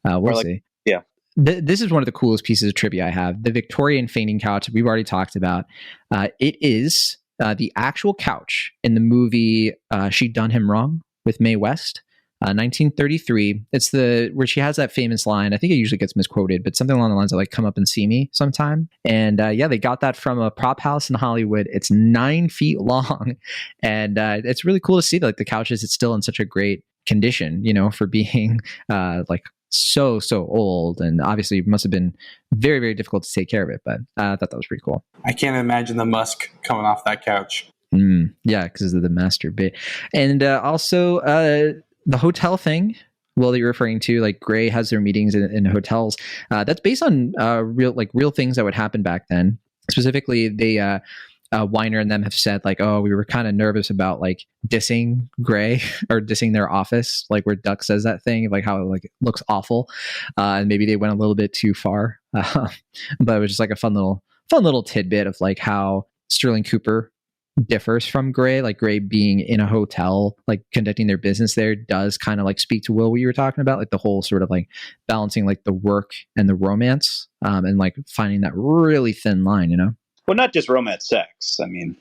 We'll see. Yeah. This is one of the coolest pieces of trivia I have. The Victorian fainting couch we've already talked about. It is the actual couch in the movie She Done Him Wrong with Mae West. 1933. It's where she has that famous line. I think it usually gets misquoted, but something along the lines of like, come up and see me sometime. And they got that from a prop house in Hollywood. It's 9 feet long. And it's really cool to see like the couches, it's still in such a great condition, for being like so old. And obviously it must have been very, very difficult to take care of it. But I thought that was pretty cool. I can't imagine the musk coming off that couch. Yeah, because of the master bit. And also the hotel thing, that you're referring to, like Grey has their meetings in hotels. That's based on real things that would happen back then. Specifically, they Weiner and them have said like, oh, we were kind of nervous about like dissing Grey or dissing their office, like where Duck says that thing, like how it like looks awful, and maybe they went a little bit too far. But it was just like a fun little tidbit of like how Sterling Cooper differs from Grey, like Grey being in a hotel, like conducting their business there, does kind of like speak to Will, what you were talking about, like the whole sort of like balancing like the work and the romance, and like finding that really thin line, Well, not just romance, sex. I mean,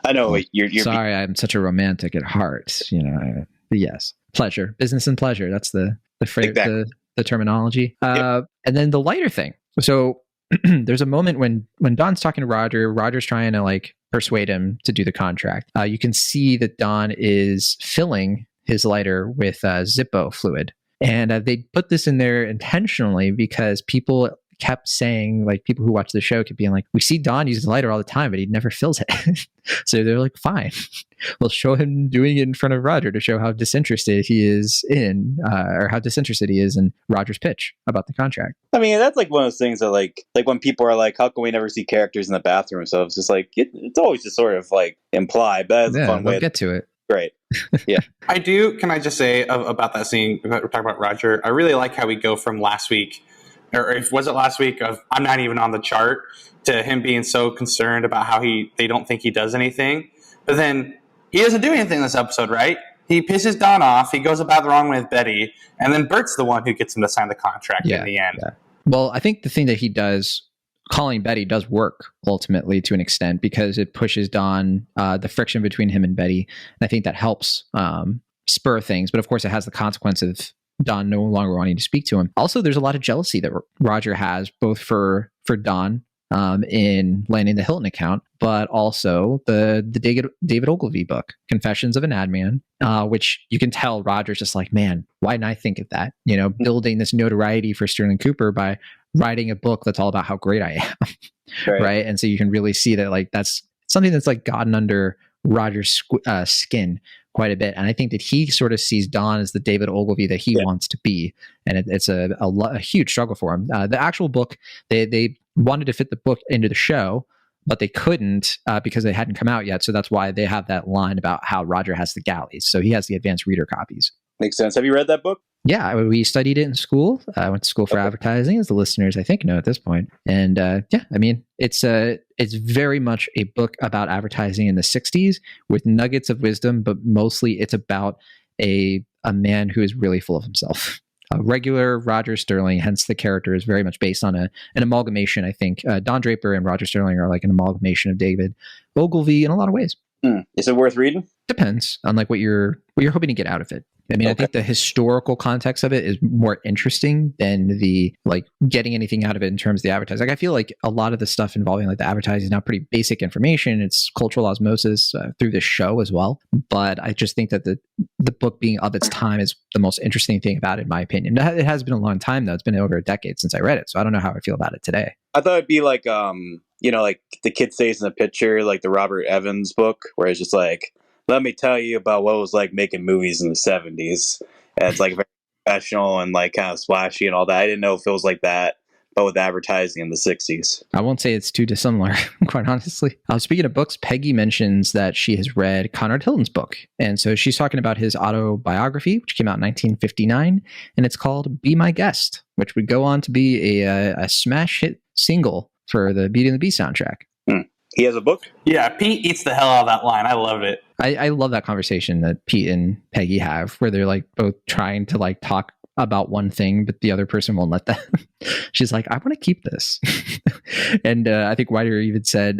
I know you're sorry, I'm such a romantic at heart, yes, pleasure, business and pleasure. That's the phrase, exactly. the terminology. Yep. And then the lighter thing. So there's a moment when Don's talking to Roger's trying to like persuade him to do the contract. You can see that Don is filling his lighter with Zippo fluid. And they put this in there intentionally because people kept saying, like, people who watch the show kept being like, we see Don use the lighter all the time, but he never fills it. So they're like, fine, we'll show him doing it in front of Roger to show how disinterested he is or how disinterested he is in Roger's pitch about the contract. I mean, that's like one of those things that like when people are like, how can we never see characters in the bathroom? So it's just like, it's always just sort of like implied, but that's a fun way. We'll get to it. Great. Yeah. Can I just say about that scene, we're talking about Roger, I really like how we go from last week, or if was it last week, of I'm not even on the chart, to him being so concerned about how they don't think he does anything. But then he doesn't do anything this episode, right? He pisses Don off, he goes about the wrong way with Betty, and then Bert's the one who gets him to sign the contract in the end. Yeah. Well, I think the thing that he does, calling Betty, does work ultimately to an extent, because it pushes Don, the friction between him and Betty. And I think that helps spur things. But of course, it has the consequence of Don no longer wanting to speak to him. Also, there's a lot of jealousy that Roger has, both for Don in landing the Hilton account, but also the David Ogilvy book, Confessions of an Ad Man, which you can tell Roger's just like, man, why didn't I think of that? Building this notoriety for Sterling Cooper by writing a book that's all about how great I am. Right. And so you can really see that, like, that's something that's like gotten under Roger's skin quite a bit. And I think that he sort of sees Don as the David Ogilvy that he wants to be. And it's a huge struggle for him. The actual book, they wanted to fit the book into the show, but they couldn't because they hadn't come out yet. So that's why they have that line about how Roger has the galleys. So he has the advanced reader copies. Makes sense. Have you read that book? Yeah, we studied it in school. I went to school for advertising, as the listeners, I think, know at this point. And I mean, it's very much a book about advertising in the 60s with nuggets of wisdom, but mostly it's about a man who is really full of himself. A regular Roger Sterling, hence the character is very much based on an amalgamation, I think. Don Draper and Roger Sterling are like an amalgamation of David Ogilvy in a lot of ways. Is it worth reading? Depends on like what you're hoping to get out of it. I mean, I think the historical context of it is more interesting than the like getting anything out of it in terms of the advertising. Like, I feel like a lot of the stuff involving like the advertising is now pretty basic information. It's cultural osmosis through the show as well. But I just think that the book being of its time is the most interesting thing about it, in my opinion. It has been a long time though. It's been over a decade since I read it, so I don't know how I feel about it today. I thought it'd be like like the kid stays in the picture, like the Robert Evans book, where it's just like, let me tell you about what it was like making movies in the 70s. And it's like very professional and like kind of splashy and all that. I didn't know if it was like that, but with advertising in the 60s. I won't say it's too dissimilar, quite honestly. Speaking of books, Peggy mentions that she has read Conrad Hilton's book. And so she's talking about his autobiography, which came out in 1959. And it's called Be My Guest, which would go on to be a smash hit single for the Beauty and the Beast soundtrack. He has a book? Yeah, Pete eats the hell out of that line. I love it. I love that conversation that Pete and Peggy have, where they're like both trying to like talk about one thing, but the other person won't let them. She's like, I want to keep this. And I think Whiter even said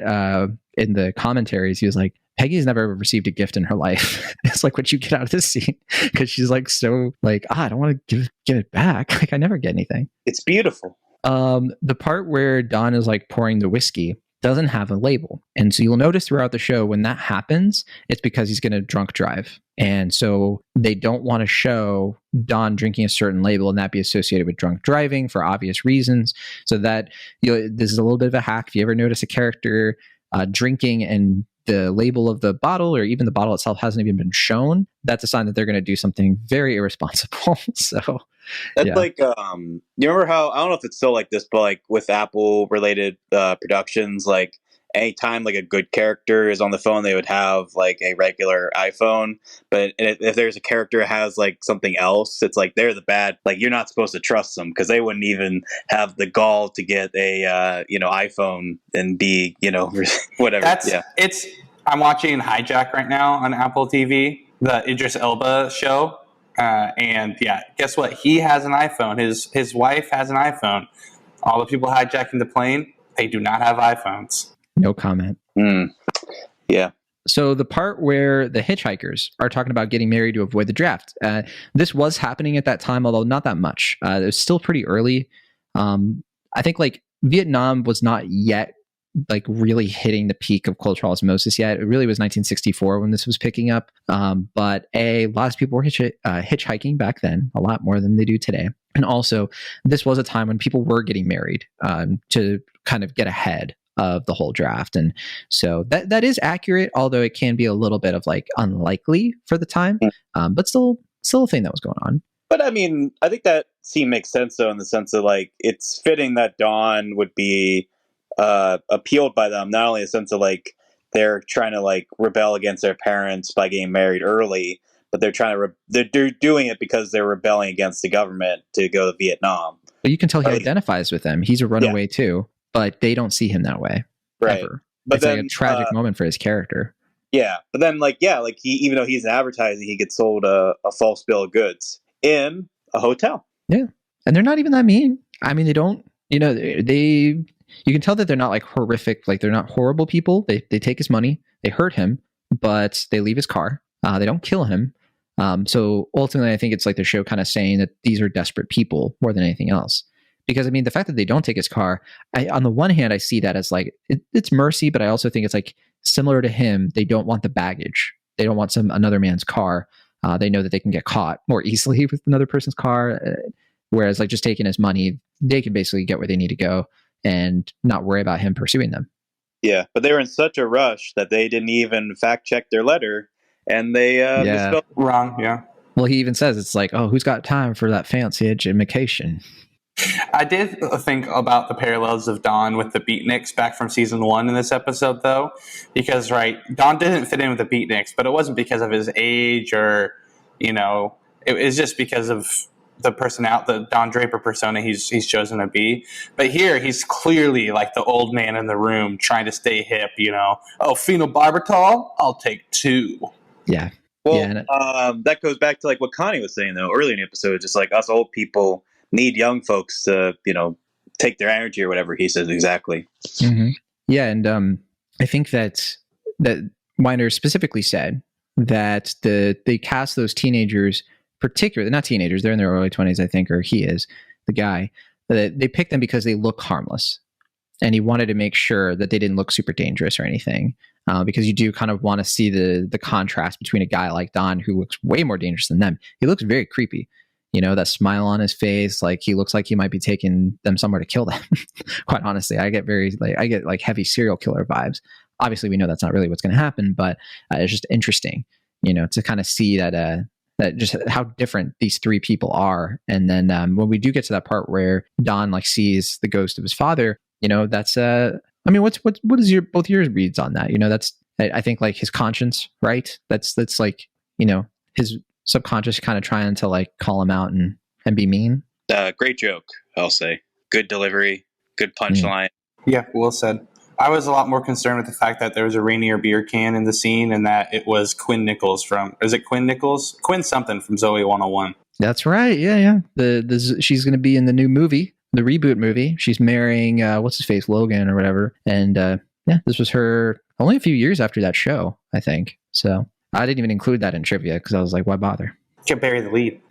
in the commentaries, he was like, Peggy's never ever received a gift in her life. It's like what you get out of this scene, because she's like so like, I don't want to give it back. Like, I never get anything. It's beautiful. The part where Don is like pouring the whiskey doesn't have a label. And so you'll notice throughout the show when that happens, it's because he's going to drunk drive. And so they don't want to show Don drinking a certain label and that be associated with drunk driving for obvious reasons. So that, this is a little bit of a hack. If you ever notice a character drinking and the label of the bottle or even the bottle itself hasn't even been shown, that's a sign that they're going to do something very irresponsible. So that's like, you remember how, I don't know if it's still like this, but like with Apple related productions, like anytime like a good character is on the phone, they would have like a regular iPhone. But if there's a character that has like something else, it's like they're the bad, like you're not supposed to trust them because they wouldn't even have the gall to get a, iPhone and be, whatever. I'm watching Hijack right now on Apple TV, the Idris Elba show. And yeah, guess what? He has an iPhone. His wife has an iPhone. All the people hijacking the plane, they do not have iPhones. No comment. Yeah. So the part where the hitchhikers are talking about getting married to avoid the draft, this was happening at that time, although not that much. It was still pretty early. I think like Vietnam was not yet like really hitting the peak of cultural osmosis yet. It really was 1964 when this was picking up. But a lot of people were hitchhiking back then, a lot more than they do today. And also, this was a time when people were getting married to kind of get ahead of the whole draft. And so that is accurate, although it can be a little bit of like unlikely for the time, but still a thing that was going on. But I mean, I think that scene makes sense, though, in the sense of like it's fitting that Dawn would be appealed by them, not only in the sense of like they're trying to like rebel against their parents by getting married early, but they're trying to they're doing it because they're rebelling against the government to go to Vietnam. But you can tell he identifies with them. He's a runaway too, but they don't see him that way. Right. Ever. But it's then, like a tragic moment for his character. Yeah, but then like he, even though he's in advertising, he gets sold a false bill of goods in a hotel. Yeah, and they're not even that mean. I mean, they don't. You know, you can tell that they're not like horrific. Like they're not horrible people. They take his money. They hurt him, but they leave his car. They don't kill him. So ultimately, I think it's like the show kind of saying that these are desperate people more than anything else. Because I mean, the fact that they don't take his car, on the one hand, I see that as like it's mercy, but I also think it's like similar to him. They don't want the baggage. They don't want another man's car. They know that they can get caught more easily with another person's car. Whereas like just taking his money, they can basically get where they need to go and not worry about him pursuing them. Yeah, but they were in such a rush that they didn't even fact check their letter, and they misspelled wrong. Yeah. Well, he even says it's like, oh, who's got time for that fancy education? I did think about the parallels of Dawn with the Beatniks back from season 1 in this episode, though, because Dawn didn't fit in with the Beatniks, but it wasn't because of his age or, it was just because of the the Don Draper persona he's chosen to be. But here he's clearly like the old man in the room trying to stay hip. Oh, phenobarbital, I'll take 2. Yeah. Well, that goes back to like what Connie was saying though earlier in the episode, just like us old people need young folks to, take their energy or whatever he says exactly. Mm-hmm. Yeah, and I think that Weiner specifically said that they cast those teenagers, particularly not teenagers, they're in their early 20s, I think, or he is the guy. They picked them because they look harmless, and he wanted to make sure that they didn't look super dangerous or anything, because you do kind of want to see the contrast between a guy like Don who looks way more dangerous than them. He looks very creepy. That smile on his face, like he looks like he might be taking them somewhere to kill them. Quite honestly, I get heavy serial killer vibes. Obviously, we know that's not really what's going to happen, but it's just interesting, to kind of see that just how different these 3 people are. And then when we do get to that part where Don like sees the ghost of his father, that's I mean, what is both your reads on that? That's I think like his conscience, right? That's like his subconscious kind of trying to like call him out and be mean. Great joke, I'll say. Good delivery, good punchline. Yeah, well said. I was a lot more concerned with the fact that there was a Rainier beer can in the scene and that it was Quinn Nichols is it Quinn Nichols? Quinn something from Zoe 101. That's right. Yeah. She's going to be in the new movie, the reboot movie. She's marrying, what's his face, Logan or whatever. And this was her only a few years after that show, I think. So I didn't even include that in trivia because I was like, why bother? Can't bury the lead.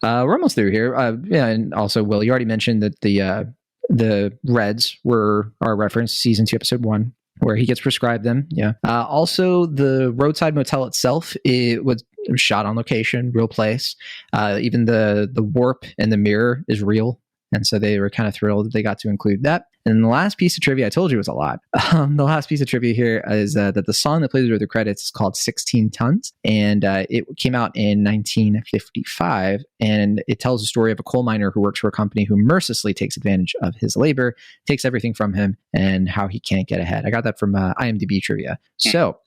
We're almost through here. And also, Will, you already mentioned that the Reds are a reference, season 2, episode 1, where he gets prescribed them. Yeah. Also, the roadside motel itself, it was shot on location, real place. Even the warp and the mirror is real. And so they were kind of thrilled that they got to include that. And the last piece of trivia, I told you it was a lot. The last piece of trivia here is that the song that plays over the credits is called 16 Tons. And it came out in 1955. And it tells the story of a coal miner who works for a company who mercilessly takes advantage of his labor, takes everything from him, and how he can't get ahead. I got that from IMDb trivia. So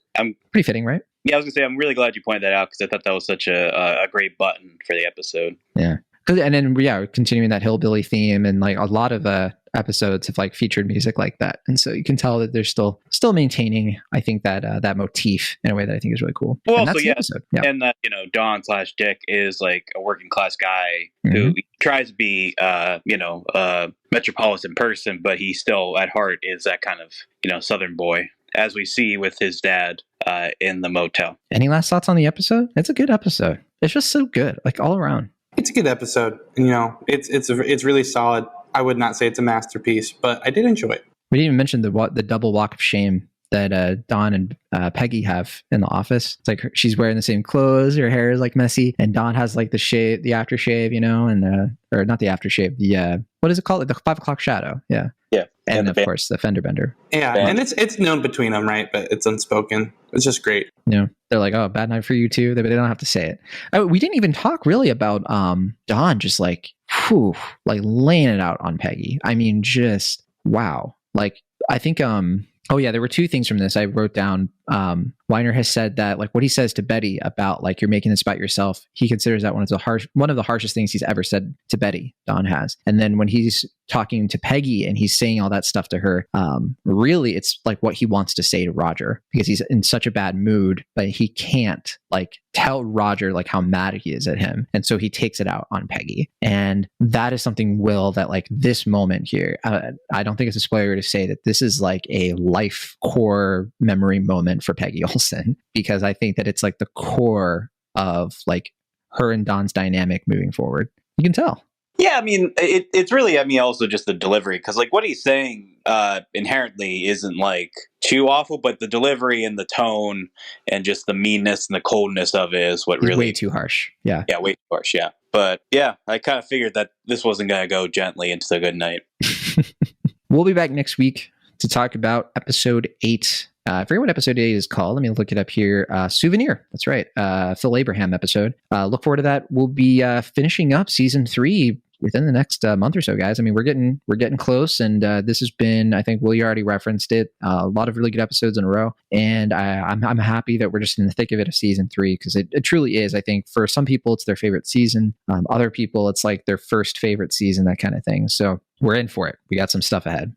pretty fitting, right? Yeah, I was going to say, I'm really glad you pointed that out because I thought that was such a great button for the episode. Yeah. And then, continuing that hillbilly theme, and like a lot of episodes have like featured music like that, and so you can tell that they're still maintaining, I think, that motif in a way that I think is really cool. Well, and also, and that Don/Dick is like a working class guy who tries to be a metropolitan person, but he still at heart is that kind of Southern boy, as we see with his dad in the motel. Any last thoughts on the episode? It's a good episode. It's just so good, like all around. It's a good episode. It's really solid. I would not say it's a masterpiece, but I did enjoy it. We didn't even mention the double walk of shame that Dawn and Peggy have in the office. It's like she's wearing the same clothes, her hair is like messy, and Dawn has like the aftershave, and or not the aftershave, the what is it called? The 5 o'clock shadow. Yeah. Yeah. And of course the fender bender. Yeah, and it's known between them, right? But it's unspoken. It's just great. Yeah, they're like, "Oh, bad night for you too." They don't have to say it. Oh, we didn't even talk really about Dawn just like laying it out on Peggy. I mean, just wow. Like, I think oh yeah, there were 2 things from this I wrote down. Weiner has said that like what he says to Betty about like you're making this about yourself, he considers that one of the harshest things he's ever said to Betty. Don has, and then when he's talking to Peggy and he's saying all that stuff to her, really it's like what he wants to say to Roger because he's in such a bad mood, but he can't like tell Roger like how mad he is at him, and so he takes it out on Peggy, and that is something that like this moment here, I don't think it's a spoiler to say that this is like a life core memory moment for Peggy Olsen, because I think that it's like the core of like her and Don's dynamic moving forward. You can tell. Yeah, I mean, it's really, I mean, also just the delivery, because like what he's saying inherently isn't like too awful, but the delivery and the tone and just the meanness and the coldness of it is what really way too harsh. Yeah, way too harsh. Yeah, but yeah, I kind of figured that this wasn't going to go gently into the good night. We'll be back next week to talk about episode 8. I forget what episode 8 is called. Let me look it up here. Souvenir. That's right. Phil Abraham episode. Look forward to that. We'll be finishing up season 3 within the next month or so, guys. I mean, we're getting close, and this has been, I think Willie already referenced it, a lot of really good episodes in a row, and I'm happy that we're just in the thick of it of season 3, because it truly is. I think for some people it's their favorite season, other people it's like their first favorite season, that kind of thing. So we're in for it. We got some stuff ahead.